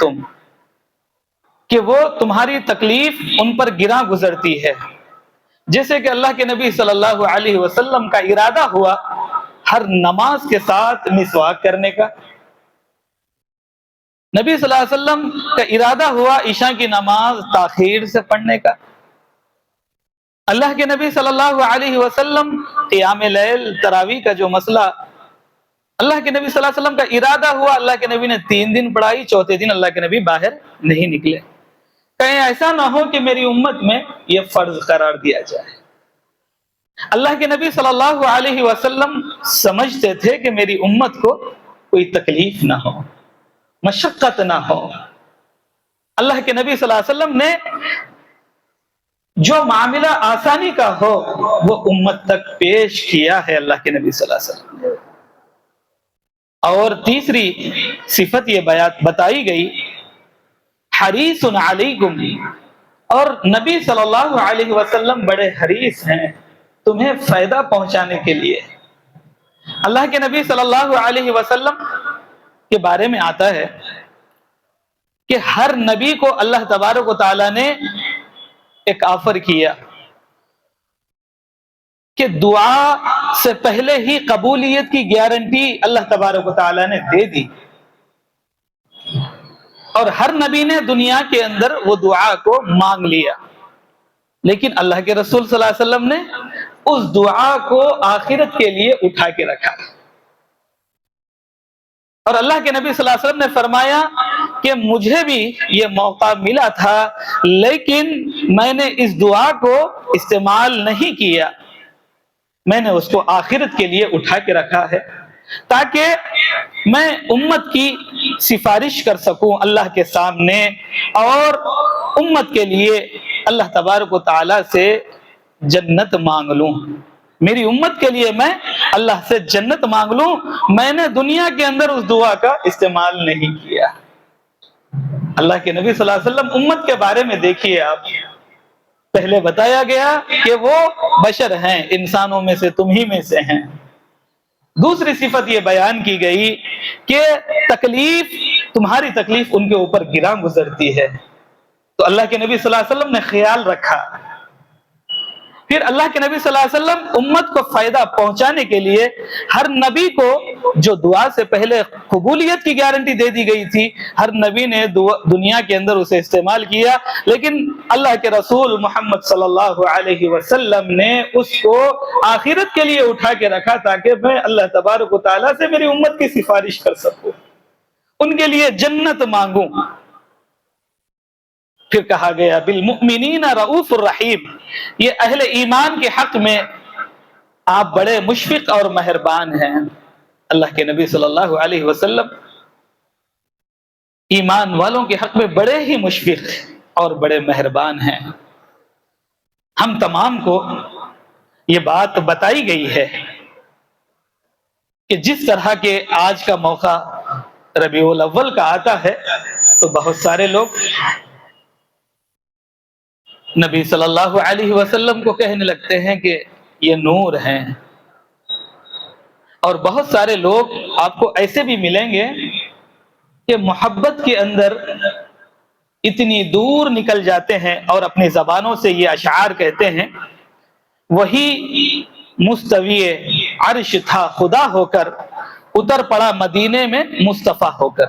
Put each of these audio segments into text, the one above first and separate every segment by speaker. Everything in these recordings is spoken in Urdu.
Speaker 1: تم، کہ وہ تمہاری تکلیف ان پر گراں گزرتی ہے. جیسے کہ اللہ کے نبی صلی اللہ علیہ وسلم کا ارادہ ہوا ہر نماز کے ساتھ مسواک کرنے کا. نبی صلی اللہ علیہ وسلم کا ارادہ ہوا عشاء کی نماز تاخیر سے پڑھنے کا. اللہ کے نبی صلی اللہ علیہ وسلم قیام لیل تراویح کا جو مسئلہ اللہ کے نبی صلی اللہ علیہ وسلم کا ارادہ ہوا، اللہ کے نبی نے 3 دن پڑھائی، چوتھے دن اللہ کے نبی باہر نہیں نکلے. کہیں ایسا نہ ہو کہ میری امت میں یہ فرض قرار دیا جائے. اللہ کے نبی صلی اللہ علیہ وسلم سمجھتے تھے کہ میری امت کو کوئی تکلیف نہ ہو، مشقت نہ ہو. اللہ کے نبی صلی اللہ علیہ وسلم نے جو معاملہ آسانی کا ہو وہ امت تک پیش کیا ہے اللہ کے نبی صلی اللہ علیہ وسلم نے. اور تیسری صفت یہ بتائی گئی حریص علیکم، اور نبی صلی اللہ علیہ وسلم بڑے حریص ہیں تمہیں فائدہ پہنچانے کے لیے. اللہ کے نبی صلی اللہ علیہ وسلم کے بارے میں آتا ہے کہ ہر نبی کو اللہ تبارک و تعالی نے ایک آفر کیا کہ دعا سے پہلے ہی قبولیت کی گارنٹی اللہ تبارک و تعالی نے دے دی، اور ہر نبی نے دنیا کے اندر وہ دعا کو مانگ لیا. لیکن اللہ کے رسول صلی اللہ علیہ وسلم نے اس دعا کو آخرت کے لیے اٹھا کے رکھا. اور اللہ کے نبی صلی اللہ علیہ وسلم نے فرمایا کہ مجھے بھی یہ موقع ملا تھا لیکن میں نے اس دعا کو استعمال نہیں کیا، میں نے اس کو آخرت کے لیے اٹھا کے رکھا ہے تاکہ میں امت کی سفارش کر سکوں اللہ کے سامنے، اور امت کے لیے اللہ تبارک و تعالی سے جنت مانگ لوں. میری امت کے لیے میں اللہ سے جنت مانگ لوں. میں نے دنیا کے اندر اس دعا کا استعمال نہیں کیا. اللہ کے نبی صلی اللہ علیہ وسلم امت کے بارے میں دیکھیے، آپ پہلے بتایا گیا کہ وہ بشر ہیں، انسانوں میں سے تم ہی میں سے ہیں. دوسری صفت یہ بیان کی گئی کہ تمہاری تکلیف ان کے اوپر گراں گزرتی ہے. تو اللہ کے نبی صلی اللہ علیہ وسلم نے خیال رکھا. پھر اللہ کے نبی صلی اللہ علیہ وسلم امت کو فائدہ پہنچانے کے لیے ہر نبی کو جو دعا سے پہلے قبولیت کی گارنٹی دے دی گئی تھی، ہر نبی نے دنیا کے اندر اسے استعمال کیا، لیکن اللہ کے رسول محمد صلی اللہ علیہ وسلم نے اس کو آخرت کے لیے اٹھا کے رکھا تاکہ میں اللہ تبارک و تعالیٰ سے میری امت کی سفارش کر سکوں، ان کے لیے جنت مانگوں. پھر کہا گیا بالمؤمنین رؤوف الرحیم، یہ اہل ایمان کے حق میں آپ بڑے مشفق اور مہربان ہیں. اللہ کے نبی صلی اللہ علیہ وسلم ایمان والوں کے حق میں بڑے ہی مشفق اور بڑے مہربان ہیں. ہم تمام کو یہ بات بتائی گئی ہے کہ جس طرح کے آج کا موقع ربیع الاول کا آتا ہے تو بہت سارے لوگ نبی صلی اللہ علیہ وسلم کو کہنے لگتے ہیں کہ یہ نور ہیں، اور بہت سارے لوگ آپ کو ایسے بھی ملیں گے کہ محبت کے اندر اتنی دور نکل جاتے ہیں اور اپنی زبانوں سے یہ اشعار کہتے ہیں، وہی مستوی عرش تھا خدا ہو کر، اتر پڑا مدینے میں مصطفیٰ ہو کر.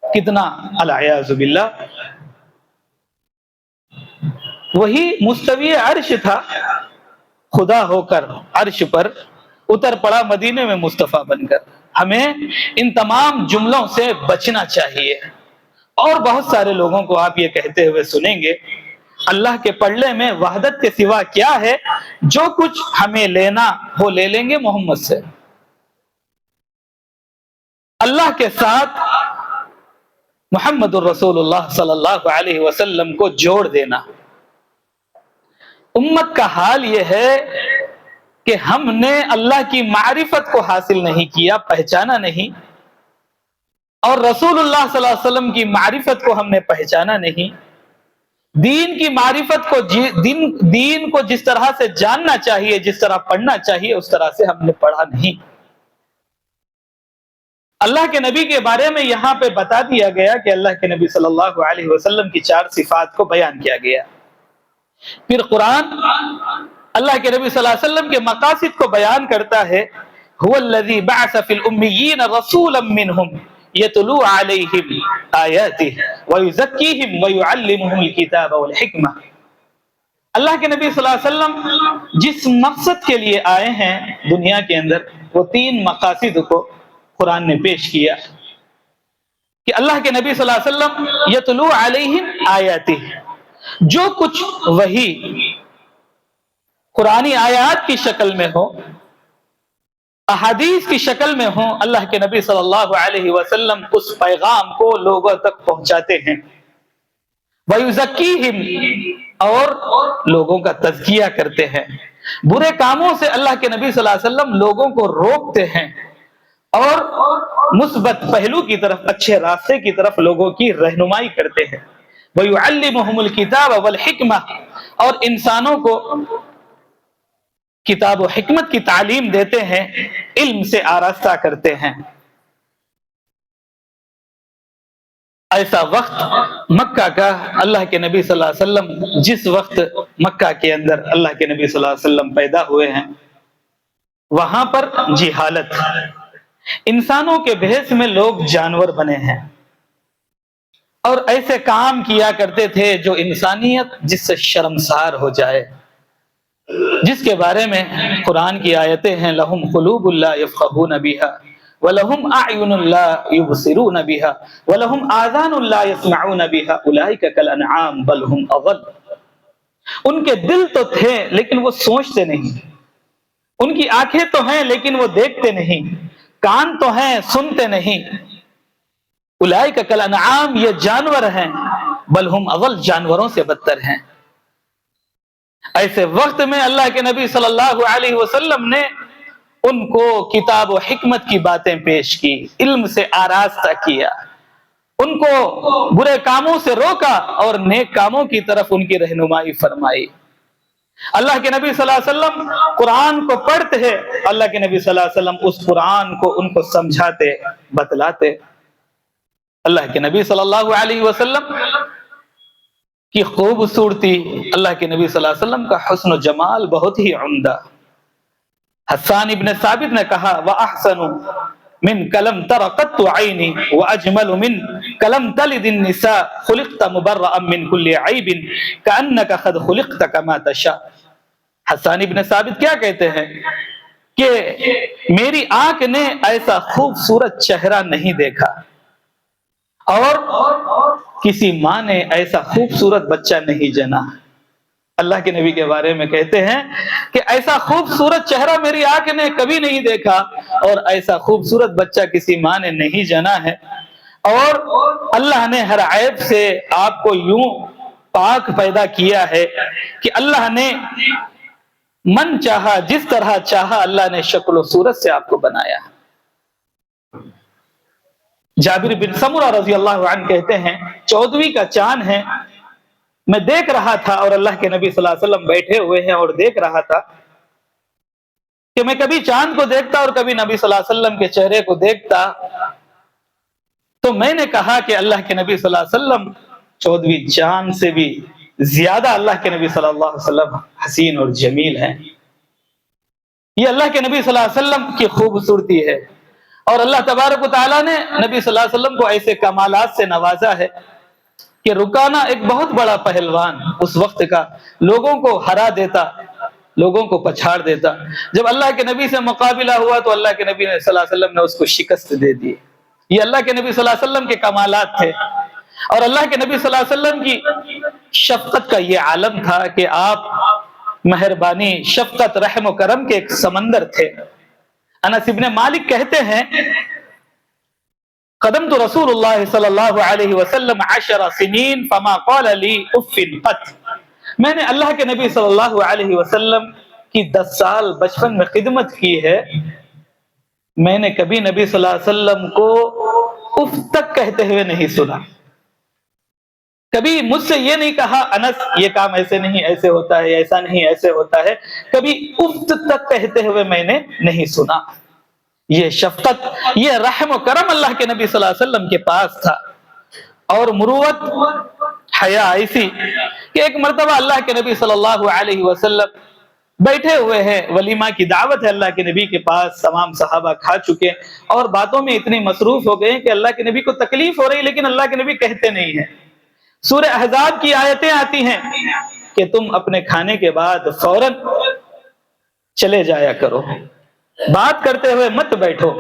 Speaker 1: کتنا العیاذ باللہ. وہی مستوی عرش تھا خدا ہو کر عرش پر اتر پڑا مدینے میں مصطفیٰ بن کر. ہمیں ان تمام جملوں سے بچنا چاہیے. اور بہت سارے لوگوں کو آپ یہ کہتے ہوئے سنیں گے اللہ کے پلڑے میں وحدت کے سوا کیا ہے، جو کچھ ہمیں لینا وہ لے لیں گے محمد سے. اللہ کے ساتھ محمد الرسول اللہ صلی اللہ علیہ وسلم کو جوڑ دینا. امت کا حال یہ ہے کہ ہم نے اللہ کی معرفت کو حاصل نہیں کیا، پہچانا نہیں، اور رسول اللہ صلی اللہ علیہ وسلم کی معرفت کو ہم نے پہچانا نہیں. دین کی معرفت کو دین کو جس طرح سے جاننا چاہیے، جس طرح پڑھنا چاہیے، اس طرح سے ہم نے پڑھا نہیں. اللہ کے نبی کے بارے میں یہاں پہ بتا دیا گیا کہ اللہ کے نبی صلی اللہ علیہ وسلم کی 4 صفات کو بیان کیا گیا. پھر قرآن اللہ کے نبی صلی اللہ علیہ وسلم کے مقاصد کو بیان کرتا ہے. هو الذی بعث فی الامیین رسولا منہم یتلو علیہم آیاتہ ویزکیہم ویعلمہم الکتاب والحکمہ. اللہ کے نبی صلی اللہ علیہ وسلم جس مقصد کے لیے آئے ہیں دنیا کے اندر، وہ 3 مقاصد کو قرآن نے پیش کیا کہ اللہ کے نبی صلی اللہ علیہ وسلم یتلو علیہم آیاتہ، جو کچھ وہی قرآنی آیات کی شکل میں ہو، احادیث کی شکل میں ہو، اللہ کے نبی صلی اللہ علیہ وسلم اس پیغام کو لوگوں تک پہنچاتے ہیں. وَيُزَكِّيهِمْ، اور لوگوں کا تزکیہ کرتے ہیں. برے کاموں سے اللہ کے نبی صلی اللہ علیہ وسلم لوگوں کو روکتے ہیں اور مثبت پہلو کی طرف، اچھے راستے کی طرف لوگوں کی رہنمائی کرتے ہیں. وَيُعَلِّمُهُمُ الْكِتَابَ وَالْحِكْمَةَ، اور انسانوں کو کتاب و حکمت کی تعلیم دیتے ہیں، علم سے آراستہ کرتے ہیں. ایسا وقت مکہ کا اللہ کے نبی صلی اللہ علیہ وسلم، جس وقت مکہ کے اندر اللہ کے نبی صلی اللہ علیہ وسلم پیدا ہوئے ہیں، وہاں پر جہالت، انسانوں کے بحث میں لوگ جانور بنے ہیں اور ایسے کام کیا کرتے تھے جو انسانیت جس سے شرمسار ہو جائے، جس کے بارے میں قرآن کی آیتیں ہیں. لَهُمْ قُلُوبٌ لَا يَفْقَهُونَ بِهَا وَلَهُمْ أَعْيُنٌ لَا يُبْصِرُونَ بِهَا وَلَهُمْ آذَانٌ لَا يَسْمَعُونَ بِهَا أُولَٰئِكَ كَالْأَنْعَامِ بَلْ هُمْ أَضَلُّ. ان کے دل تو تھے لیکن وہ سوچتے نہیں، ان کی آنکھیں تو ہیں لیکن وہ دیکھتے نہیں، کان تو ہیں سنتے نہیں. أُولَٰئِكَ كَالْأَنْعَامِ، یہ جانور ہیں، بل ہم اضل، جانوروں سے بدتر ہیں. ایسے وقت میں اللہ کے نبی صلی اللہ علیہ وسلم نے ان کو کتاب و حکمت کی باتیں پیش کی، علم سے آراستہ کیا، ان کو برے کاموں سے روکا اور نیک کاموں کی طرف ان کی رہنمائی فرمائی. اللہ کے نبی صلی اللہ علیہ وسلم قرآن کو پڑھتے ہیں، اللہ کے نبی صلی اللہ علیہ وسلم اس قرآن کو ان کو سمجھاتے، بتلاتے. اللہ کے نبی صلی اللہ علیہ وسلم کی خوبصورتی، اللہ کے نبی صلی اللہ علیہ وسلم کا حسن و جمال بہت ہی عمدہ. حسان ابن ثابت نے کہا وَأَحْسَنُ مِنْ كَلَمْ تَرَ قَطُّ عَيْنِ وَأَجْمَلُ مِنْ كَلَمْ تَلِدِ النِّسَاءِ خُلِقْتَ مُبَرَّأً مِنْ كُلِّ عَيْبٍ كَأَنَّكَ قَدْ خُلِقْتَ كَمَا تَشَاءُ. حسان ابن ثابت کیا کہتے ہیں کہ میری آنکھ نے ایسا خوبصورت چہرہ نہیں دیکھا اور کسی ماں نے ایسا خوبصورت بچہ نہیں جنا. اللہ کے نبی کے بارے میں کہتے ہیں کہ ایسا خوبصورت چہرہ میری آنکھ نے کبھی نہیں دیکھا اور ایسا خوبصورت بچہ کسی ماں نے نہیں جنا ہے. اور اللہ نے ہر عیب سے آپ کو یوں پاک پیدا کیا ہے کہ اللہ نے من چاہا، جس طرح چاہا اللہ نے شکل و صورت سے آپ کو بنایا. جابر بن سمرہ رضی اللہ عنہ کہتے ہیں 14ویں کا چاند ہے، میں دیکھ رہا تھا اور اللہ کے نبی صلی اللہ علیہ وسلم بیٹھے ہوئے ہیں اور دیکھ رہا تھا کہ میں کبھی چاند کو دیکھتا اور کبھی نبی صلی اللہ علیہ وسلم کے چہرے کو دیکھتا. تو میں نے کہا کہ اللہ کے نبی صلی اللہ علیہ وسلم 14ویں چاند سے بھی زیادہ اللہ کے نبی صلی اللہ علیہ وسلم حسین اور جمیل ہیں. یہ اللہ کے نبی صلی اللہ علیہ وسلم کی خوبصورتی ہے. اور اللہ تبارک و تعالیٰ نے نبی صلی اللہ علیہ وسلم کو ایسے کمالات سے نوازا ہے کہ رکانہ ایک بہت بڑا پہلوان اس وقت کا لوگوں کو ہرا دیتا، لوگوں کو پچھاڑ دیتا. جب اللہ کے نبی سے مقابلہ ہوا تو اللہ کے نبی صلی اللہ علیہ وسلم نے اس کو شکست دے دی. یہ اللہ کے نبی صلی اللہ علیہ وسلم کے کمالات تھے اور اللہ کے نبی صلی اللہ علیہ وسلم کی شفقت کا یہ عالم تھا کہ آپ مہربانی، شفقت، رحم و کرم کے ایک سمندر تھے. انس ابن مالک کہتے ہیں قدمت رسول اللہ صلی اللہ علیہ وسلم 10 سنین فما قال لی اف قط. میں نے اللہ کے نبی صلی اللہ علیہ وسلم کی 10 سال بچپن میں خدمت کی ہے، میں نے کبھی نبی صلی اللہ علیہ وسلم کو اف تک کہتے ہوئے نہیں سنا. کبھی مجھ سے یہ نہیں کہا انس یہ کام ایسے نہیں ایسے ہوتا ہے، ایسا نہیں ایسے ہوتا ہے، کبھی اف تک کہتے ہوئے میں نے نہیں سنا. یہ شفقت، یہ رحم و کرم اللہ کے نبی صلی اللہ علیہ وسلم کے پاس تھا۔ اور مروت، حیا ایسی کہ ایک مرتبہ اللہ کے نبی صلی اللہ علیہ وسلم بیٹھے ہوئے ہیں، ولیمہ کی دعوت ہے اللہ کے نبی کے پاس، تمام صحابہ کھا چکے اور باتوں میں اتنے مصروف ہو گئے کہ اللہ کے نبی کو تکلیف ہو رہی، لیکن اللہ کے نبی کہتے نہیں ہیں۔ سورہ احزاب کی آیتیں آتی ہیں کہ تم اپنے کھانے کے بعد فوراً چلے جایا کرو، بات کرتے ہوئے مت بیٹھو۔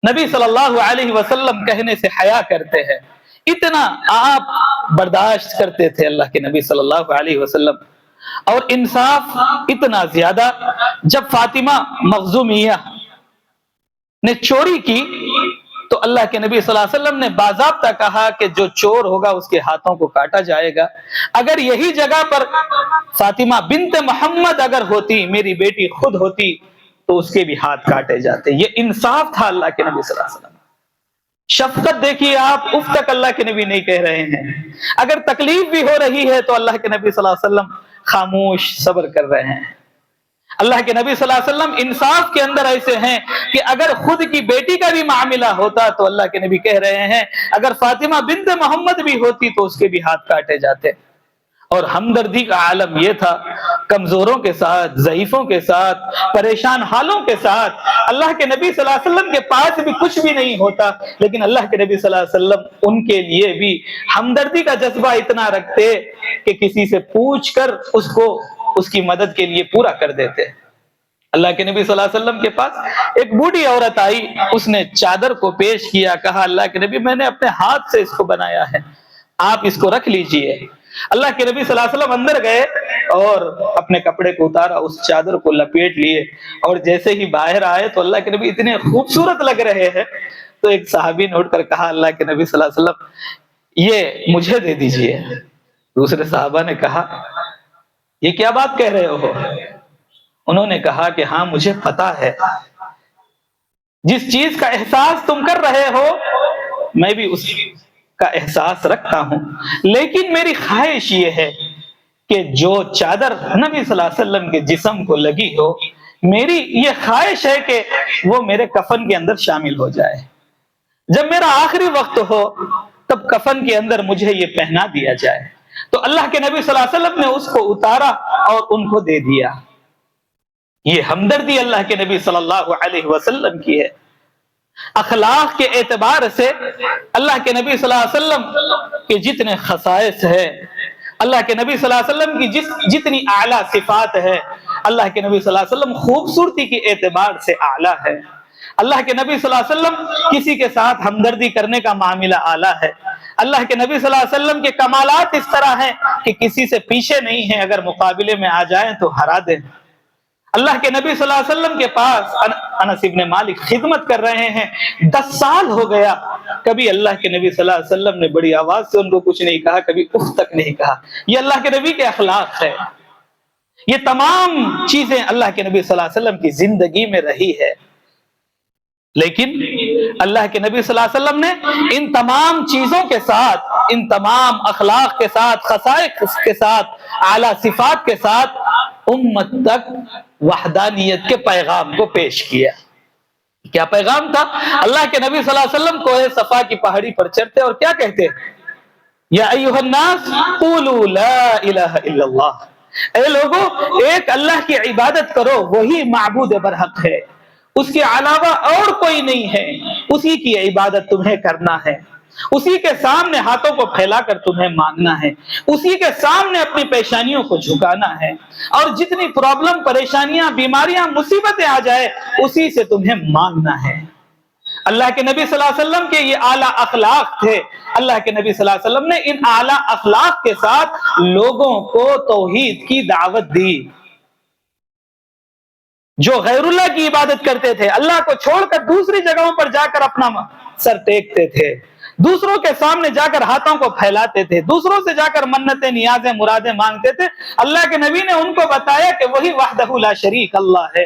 Speaker 1: نبی صلی اللہ علیہ وسلم کہنے سے حیا کرتے ہیں، اتنا آپ برداشت کرتے تھے اللہ کے نبی صلی اللہ علیہ وسلم۔ اور انصاف اتنا زیادہ، جب فاطمہ مخزومیہ نے چوری کی تو اللہ کے نبی صلی اللہ علیہ وسلم نے باضابطہ کہا کہ جو چور ہوگا اس کے ہاتھوں کو کاٹا جائے گا۔ اگر یہی جگہ پر فاطمہ بنت محمد اگر ہوتی، میری بیٹی خود ہوتی، تو اس کے بھی ہاتھ کاٹے جاتے۔ یہ انصاف تھا اللہ کے نبی صلی اللہ علیہ وسلم۔ شفقت دیکھیے آپ، اف تک اللہ کے نبی نہیں کہہ رہے ہیں۔ اگر تکلیف بھی ہو رہی ہے تو اللہ کے نبی صلی اللہ علیہ وسلم خاموش صبر کر رہے ہیں۔ اللہ کے نبی صلی اللہ علیہ وسلم انصاف کے اندر ایسے ہیں کہ اگر خود کی بیٹی کا بھی معاملہ ہوتا تو اللہ کے نبی کہہ رہے ہیں اگر فاطمہ بنت محمد بھی ہوتی تو اس کے بھی ہاتھ کاٹے جاتے۔ اور ہمدردی کا عالم یہ تھا، کمزوروں کے ساتھ، ضعیفوں کے ساتھ، پریشان حالوں کے ساتھ۔ اللہ کے نبی صلی اللہ علیہ وسلم کے پاس بھی کچھ بھی نہیں ہوتا، لیکن اللہ کے نبی صلی اللہ علیہ وسلم ان کے لیے بھی ہمدردی کا جذبہ اتنا رکھتے کہ کسی سے پوچھ کر اس کو اس کی مدد کے لیے پورا کر دیتے۔ اللہ کے نبی صلی اللہ علیہ وسلم کے پاس ایک بوڑھی عورت آئی، اس نے چادر کو پیش کیا، کہا اللہ کے نبی میں نے اپنے ہاتھ سے اس کو بنایا ہے، آپ اس کو رکھ لیجئے۔ اللہ کے نبی صلی اللہ علیہ وسلم اندر گئے اور اپنے کپڑے کو اتارا، اس چادر کو لپیٹ لیے، اور جیسے ہی باہر آئے تو اللہ کے نبی اتنے خوبصورت لگ رہے ہیں، تو ایک صحابی نے اٹھ کر کہا اللہ کے نبی صلی اللہ علیہ وسلم یہ مجھے دے دیجئے۔ دوسرے صحابہ نے کہا یہ کیا بات کہہ رہے ہو؟ انہوں نے کہا کہ ہاں مجھے پتا ہے، جس چیز کا احساس تم کر رہے ہو میں بھی اس کا احساس رکھتا ہوں، لیکن میری خواہش یہ ہے کہ جو چادر نبی صلی اللہ علیہ وسلم کے جسم کو لگی ہو، میری یہ خواہش ہے کہ وہ میرے کفن کے اندر شامل ہو جائے۔ جب میرا آخری وقت ہو تب کفن کے اندر مجھے یہ پہنا دیا جائے۔ تو اللہ کے نبی صلی اللہ علیہ وسلم نے اس کو اتارا اور ان کو دے دیا۔ یہ ہمدردی اللہ کے نبی صلی اللہ علیہ وسلم کی ہے۔ اخلاق کے اعتبار سے اللہ کے نبی صلی اللہ علیہ وسلم کے جتنے خصائص ہیں، اللہ کے نبی صلی اللہ علیہ وسلم کی جتنی اعلیٰ صفات ہے، اللہ کے نبی صلی اللہ علیہ وسلم خوبصورتی کے اعتبار سے اعلیٰ ہے۔ اللہ کے نبی صلی اللہ علیہ وسلم کسی کے ساتھ ہمدردی کرنے کا معاملہ اعلیٰ ہے۔ اللہ کے نبی صلی اللہ علیہ وسلم کے کمالات اس طرح ہیں کہ کسی سے پیچھے نہیں ہیں، اگر مقابلے میں آ جائیں تو ہرا دیں۔ اللہ کے نبی صلی اللہ علیہ وسلم کے پاس انس ابن مالک خدمت کر رہے ہیں، 10 سال ہو گیا، کبھی اللہ کے نبی صلی اللہ علیہ وسلم نے بڑی آواز سے ان کو کچھ نہیں کہا، کبھی اف تک نہیں کہا۔ یہ اللہ کے نبی کے اخلاق ہے۔ یہ تمام چیزیں اللہ کے نبی صلی اللہ علیہ وسلم کی زندگی میں رہی ہے، لیکن اللہ کے نبی صلی اللہ علیہ وسلم نے ان تمام چیزوں کے ساتھ، ان تمام اخلاق کے ساتھ، خصائص کے ساتھ، اعلیٰ صفات کے ساتھ امت تک وحدانیت کے پیغام کو پیش کیا۔ کیا پیغام تھا؟ اللہ کے نبی صلی اللہ علیہ وسلم کوہ صفا کی پہاڑی پر چڑھتے اور کیا کہتے؟ یا ایھا الناس قولوا لا الہ الا اللہ، اے لوگو ایک اللہ کی عبادت کرو، وہی معبود برحق ہے، اس کے علاوہ اور کوئی نہیں ہے، اسی کی عبادت تمہیں کرنا ہے، اسی کے سامنے ہاتھوں کو پھیلا کر تمہیں مانگنا ہے، اسی کے سامنے اپنی پیشانیوں کو جھکانا ہے، اور جتنی پرابلم، پریشانیاں، بیماریاں، مصیبتیں آ جائے اسی سے تمہیں مانگنا ہے۔ اللہ کے نبی صلی اللہ علیہ وسلم کے یہ اعلیٰ اخلاق تھے۔ اللہ کے نبی صلی اللہ علیہ وسلم نے ان اعلیٰ اخلاق کے ساتھ لوگوں کو توحید کی دعوت دی۔ جو غیر اللہ کی عبادت کرتے تھے، اللہ کو چھوڑ کر دوسری جگہوں پر جا کر اپنا سر ٹیکتے تھے، دوسروں کے سامنے جا کر ہاتھوں کو پھیلاتے تھے، دوسروں سے جا کر منتیں، نیازیں، مرادیں مانگتے تھے، اللہ کے نبی نے ان کو بتایا کہ وہی وحدہ لا شریک اللہ ہے،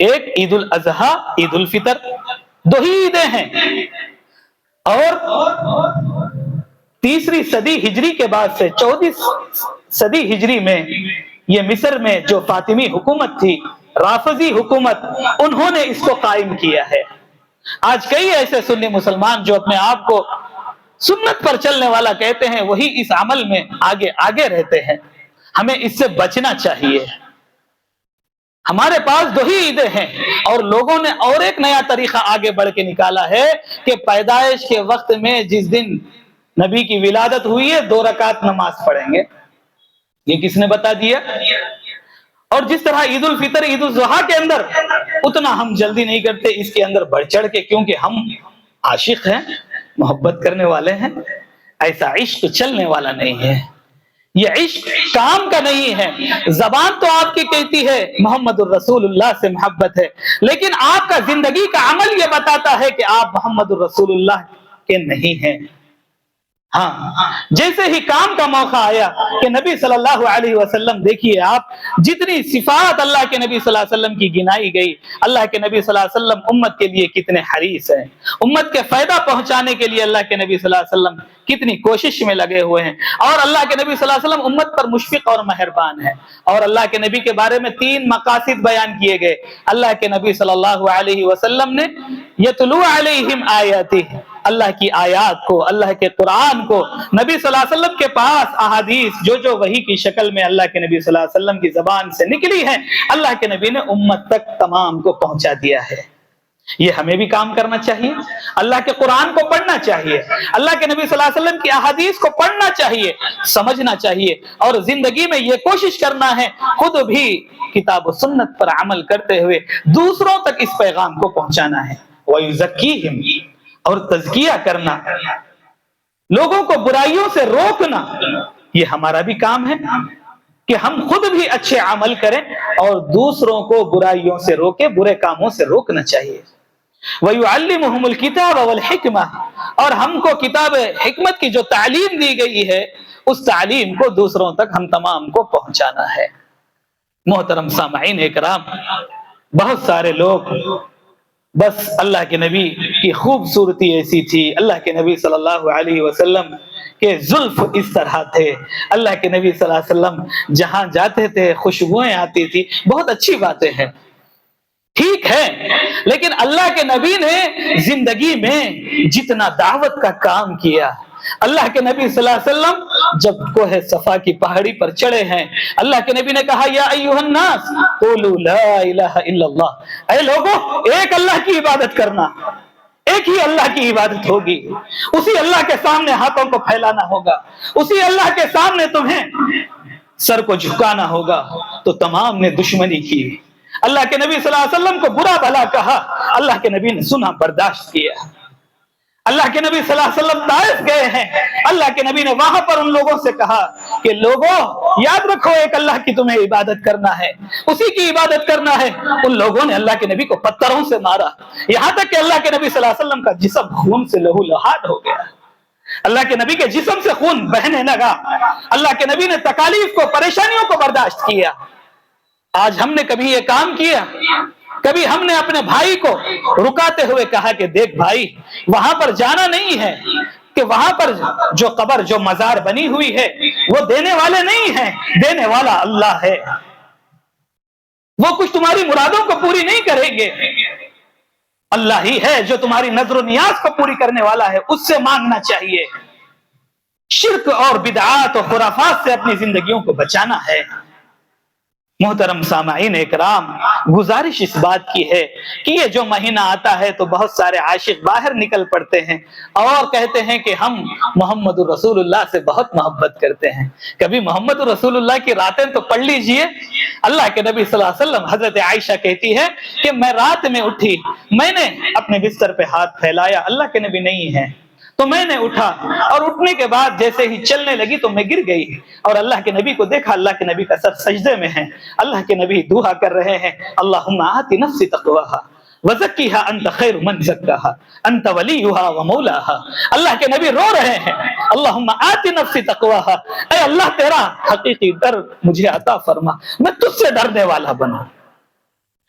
Speaker 1: ایک عید الاضحیٰ، عید الفطر، دو ہی عیدیں ہیں. اور تیسری صدی ہجری کے بعد سے 14 صدی ہجری میں یہ مصر میں جو فاطمی حکومت تھی، رافضی حکومت، انہوں نے اس کو قائم کیا ہے. آج کئی ایسے سنی مسلمان جو اپنے آپ کو سنت پر چلنے والا کہتے ہیں، وہی اس عمل میں آگے رہتے ہیں. ہمیں اس سے بچنا چاہیے. ہمارے پاس دو ہی عیدیں ہیں اور لوگوں نے اور ایک نیا طریقہ آگے بڑھ کے نکالا ہے کہ پیدائش کے وقت میں جس دن نبی کی ولادت ہوئی ہے 2 رکعت نماز پڑھیں گے. یہ کس نے بتا دیا؟ اور جس طرح عید الفطر، عید الاضحیٰ کے اندر اتنا ہم جلدی نہیں کرتے، اس کے اندر بڑھ چڑھ کے، کیونکہ ہم عاشق ہیں، محبت کرنے والے ہیں. ایسا عشق چلنے والا نہیں ہے. یہ عشق کام کا نہیں ہے. زبان تو آپ کی کہتی ہے محمد الرسول اللہ سے محبت ہے، لیکن آپ کا زندگی کا عمل یہ بتاتا ہے کہ آپ محمد الرسول اللہ کے نہیں ہیں. ہاں، جیسے ہی کام کا موقع آیا کہ نبی صلی اللہ علیہ وسلم، دیکھیے آپ جتنی صفات اللہ کے نبی صلی اللہ علیہ وسلم کی گنائی گئی، اللہ کے نبی صلی اللہ علیہ وسلم امت کے لیے کتنے حریص ہیں، امت کے فائدہ پہنچانے کے لیے اللہ کے نبی صلی اللہ علیہ وسلم کتنی کوشش میں لگے ہوئے ہیں. اور اللہ کے نبی صلی اللہ علیہ وسلم امت پر مشفق اور مہربان ہے. اور اللہ کے نبی کے بارے میں 3 مقاصد بیان کیے گئے. اللہ کے نبی صلی اللہ علیہ وسلم نے یتلو علیہم آیاتہ، اللہ کی آیات کو، اللہ کے قرآن کو، نبی صلی اللہ علیہ وسلم کے پاس احادیث جو وحی کی شکل میں اللہ کے نبی صلی اللہ علیہ وسلم کی زبان سے نکلی ہیں، اللہ کے نبی نے امت تک تمام کو پہنچا دیا ہے. یہ ہمیں بھی کام کرنا چاہیے. اللہ کے قرآن کو پڑھنا چاہیے، اللہ کے نبی صلی اللہ علیہ وسلم کی احادیث کو پڑھنا چاہیے، سمجھنا چاہیے، اور زندگی میں یہ کوشش کرنا ہے خود بھی کتاب و سنت پر عمل کرتے ہوئے دوسروں تک اس پیغام کو پہنچانا ہے. وَيُزَكِّيهِمْ، اور تزکیہ کرنا، لوگوں کو برائیوں سے روکنا، یہ ہمارا بھی کام ہے کہ ہم خود بھی اچھے عمل کریں اور دوسروں کو برائیوں سے روکیں، برے کاموں سے روکنا چاہیے. وَيُعَلِّمُهُمُ الْكِتَابَ وَالْحِكْمَةَ، اور ہم کو کتاب حکمت کی جو تعلیم دی گئی ہے اس تعلیم کو دوسروں تک ہم تمام کو پہنچانا ہے. محترم سامعین اکرام، بہت سارے لوگ بس اللہ کے نبی کی خوبصورتی ایسی تھی، اللہ کے نبی صلی اللہ علیہ وسلم کے زلف اس طرح تھے، اللہ کے نبی صلی اللہ علیہ وسلم جہاں جاتے تھے خوشبوئیں آتی تھی، بہت اچھی باتیں ہیں، ٹھیک ہے. لیکن اللہ کے نبی نے زندگی میں جتنا دعوت کا کام کیا، اللہ کے نبی صلی اللہ علیہ وسلم جب کوہ صفا کی پہاڑی پر چڑھے ہیں، اللہ کے نبی نے کہا یا ایھا الناس قولوا لا الہ الا اللہ، اے لوگوں ایک اللہ کی عبادت کرنا، ایک ہی اللہ کی عبادت ہوگی، اسی اللہ کے سامنے ہاتھوں کو پھیلانا ہوگا، اسی اللہ کے سامنے تمہیں سر کو جھکانا ہوگا. تو تمام نے دشمنی کی، اللہ کے نبی صلی اللہ علیہ وسلم کو برا بھلا کہا، اللہ کے نبی نے سنا برداشت کیا. اللہ کے نبی صلی اللہ علیہ وسلم طائف گئے ہیں، اللہ کے نبی نے وہاں پر ان لوگوں سے کہا کہ لوگوں یاد رکھو ایک اللہ کی تمہیں عبادت کرنا ہے، اسی کی عبادت کرنا ہے. ان لوگوں نے اللہ کے نبی کو پتھروں سے مارا، یہاں تک کہ اللہ کے نبی صلی اللہ علیہ وسلم کا جسم خون سے لہو لہاد ہو گیا، اللہ کے نبی کے جسم سے خون بہنے لگا. اللہ کے نبی نے تکالیف کو، پریشانیوں کو برداشت کیا. آج ہم نے کبھی یہ کام کیا؟ کبھی ہم نے اپنے بھائی کو رکاتے ہوئے کہا کہ دیکھ بھائی وہاں پر جانا نہیں ہے، کہ وہاں پر جو قبر، جو مزار بنی ہوئی ہے وہ دینے والے نہیں ہیں، دینے والا اللہ ہے، وہ کچھ تمہاری مرادوں کو پوری نہیں کریں گے، اللہ ہی ہے جو تمہاری نظر و نیاز کو پوری کرنے والا ہے، اس سے مانگنا چاہیے. شرک اور بدعات و خرافات سے اپنی زندگیوں کو بچانا ہے. محترم سامعین اکرام، گزارش اس بات کی ہے کہ یہ جو مہینہ آتا ہے تو بہت سارے عاشق باہر نکل پڑتے ہیں اور کہتے ہیں کہ ہم محمد الرسول اللہ سے بہت محبت کرتے ہیں. کبھی محمد الرسول اللہ کی راتیں تو پڑھ لیجئے. اللہ کے نبی صلی اللہ علیہ وسلم، حضرت عائشہ کہتی ہے کہ میں رات میں اٹھی، میں نے اپنے بستر پہ ہاتھ پھیلایا، اللہ کے نبی نہیں ہے، تو میں نے اٹھا اور اٹھنے کے بعد جیسے ہی چلنے لگی تو میں گر گئی اور اللہ کے نبی کو دیکھا، اللہ کے نبی کا سر سجدے میں ہے، اللہ کے نبی دعا کر رہے ہیں اللہم آتی نفسی تقواہا وزکیہا انت خیر من زکاہا انت ولیہا ومولاہا. اللہ کے نبی رو رہے ہیں اللہم آتی نفسی تقواہا، اے اللہ تیرا حقیقی ڈر مجھے عطا فرما، میں تجھ سے ڈرنے والا بنا.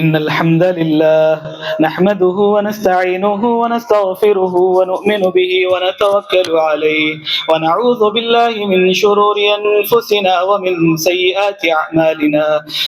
Speaker 1: إن الحمد لله نحمده ونستعينه ونستغفره ونؤمن به ونتوكل عليه ونعوذ بالله من شرور أنفسنا ومن سيئات أعمالنا